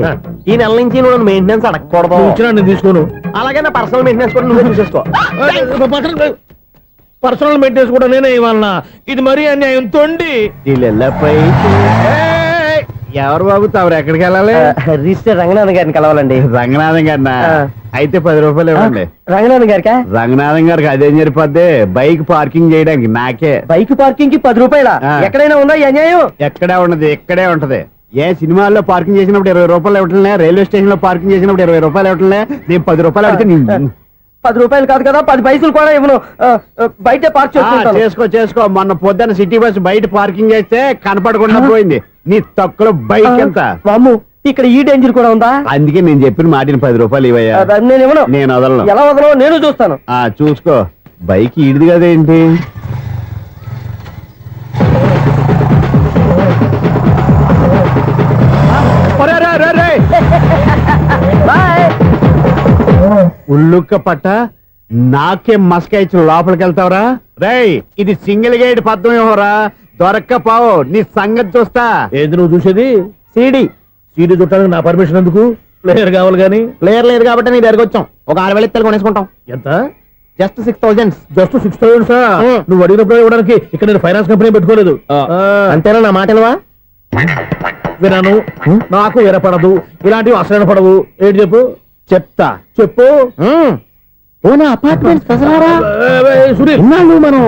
ఈ నెల నుంచి నువ్వు మెయింటెనెన్స్ అడగకూడదు. ఇచ్చినా నేను తీసుకోను. అలాగే నా పర్సనల్ మెయింటెనెన్స్ కూడా నువ్వే చూసేసుకో. పర్సనల్ మెయింటెనెన్స్ కూడా నేనే ఇవ్వాలన్నా? ఇది మరీ అన్యాయం తోండి. ఎవరు బాబు తవరు ఎక్కడికి వెళ్ళాలి? రిజిస్టర్ రంగనాథ్ గారిని కలవాలండి. రంగనాథం గారినా? అయితే 10 రూపాయలు ఇవ్వండి. రంగనాథ్ గారికా? రంగనాథం గారికి అదేం సరిపోద్ది, బైక్ పార్కింగ్ చేయడానికి నాకే. బైక్ పార్కింగ్ కి 10 రూపాయల? ఎక్కడైనా ఉందా ఈ అన్యాయం? ఎక్కడే ఉండదు, ఇక్కడే ఉంటది. ఏ సినిమాల్లో పార్కింగ్ చేసినప్పుడు 20 రూపాయలు ఇవ్వట్లే, రైల్వే స్టేషన్ లో పార్కింగ్ చేసినప్పుడు 20 రూపాయలు ఇవ్వట్లే. నేను 10 రూపాయలు అడిగితే 10 రూపాయలు కాదు కదా, 10 పైసలు కూడా ఇవ్వను. బయట పార్క్ చేసుకో. మొన్న పొద్దున్న సిటీ బస్ బయట పార్కింగ్ చేస్తే కనపడకుండా పోయింది. నీ తక్కువ బైక్ ఎంత? మాము ఇక్కడ ఈ డేంజర్ కూడా ఉందా? అందుకే నేను చెప్పిన మాటిని 10 రూపాయలు ఇవ్వయ్యా. నేను ఇవ్వను. నేను వదలను. ఎలా వదలను నేను చూస్తాను. చూసుకో. బైక్ ఈడిది కదేంటి? ఉల్లుక్క పట్ట నాకే మస్కా ఇచ్చిన లోపలికి వెళ్తావరా? రేయ్, ఇది సింగిల్ గేట్ పద్మం ఇవ్వరా? దొరక్కపోవు, నీ సంగతి చూస్తా. ఏది నువ్వు చూసేది? సీడీ చుట్టానికి నా పర్మిషన్ ఎందుకు? ప్లేయర్ కావాలి గానీ. ప్లేయర్ లేదు కాబట్టి నీ దగ్గరకు వచ్చాం. ఒక 6,000 ఇత్తలు కొనేసుకుంటాం. ఎంత? జస్ట్ 6,000. జస్ట్ 6,000? నువ్వు అడిగినప్పుడు ఇవ్వడానికి ఇక్కడ నేను ఫైనాన్స్ కంపెనీ పెట్టుకోలేదు. అంతేనా? నా మాటలువా? వినాను, నాకు వినపడదు. ఇలాంటివి అసలు వినపడవు. ఏంటి చెప్పు? చెప్తా. చెప్పు. అపార్ట్మెంట్ సునీల్, మనం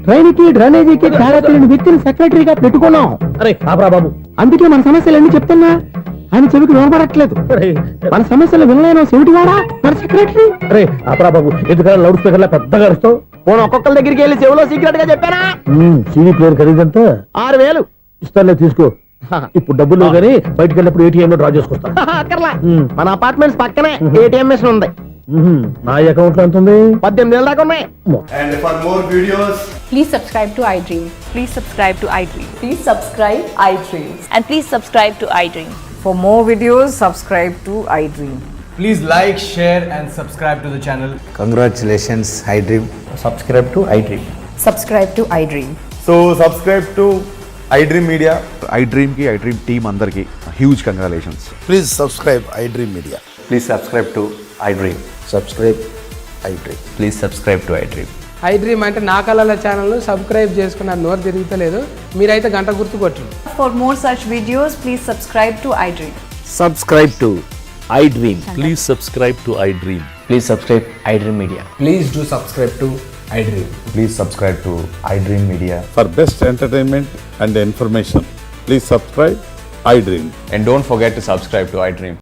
ట్రైన్ కి డ్రైనేజీకి తేడా తెలియని వ్యక్తిని సెక్రటరీగా పెట్టుకున్నాం. అరే ఆపరా బాబు. అందుకే మన సమస్యలన్నీ చెప్తున్నా ఆయన చెవికి వినపడట్లేదు. మన సమస్యలు వినలేను చెవిటివాడా మన సెక్రటరీ. అరే ఆపరా బాబు, ఎందుకన్నా లౌడ్ స్పీకర్ లా పెద్దగా అరుస్తావు? పోను ఒక్కొక్కరి దగ్గరికి వెళ్ళి చెవిలో సీక్రెట్ గా చెప్పానా? CD player ఖరీదంతా 6,000. ఇస్తానులే, తీసుకో. ఇప్పుడు డబ్బులు లేవు కానీ బయటకు వెళ్ళినప్పుడు ఏటీఎం లో డ్రా చేసుకొస్తా. అక్కర్లా, మన అపార్ట్మెంట్స్ పక్కనే ఏటీఎం మిషన్ ఉంది. నా అకౌంట్ లో ఎంత ఉంది? 18,000 దాకా ఉన్నాయి. Please subscribe to iDream. Please subscribe to iDream. Please subscribe iDream. And please subscribe to iDream. For more videos, subscribe to iDream. Please like, share and subscribe to the channel. Congratulations iDream. Subscribe to iDream. Subscribe to iDream. So subscribe to iDream Media. iDream కి iDream team అందరికి huge congratulations. Please subscribe iDream Media. Please subscribe to iDream. Subscribe iDream. Please subscribe to iDream. iDream అంటే నా కళల channel subscribe చేసుకున్న నోరు తిరుగుతలేదు, మీరైతే గంట గుర్తు కొట్టండి. For more such videos, please subscribe to iDream. Subscribe to iDream. Please subscribe to iDream. Please subscribe iDream media. Please do subscribe to iDream. Please subscribe to iDream media. For best entertainment and information, please subscribe iDream. And don't forget to subscribe to iDream.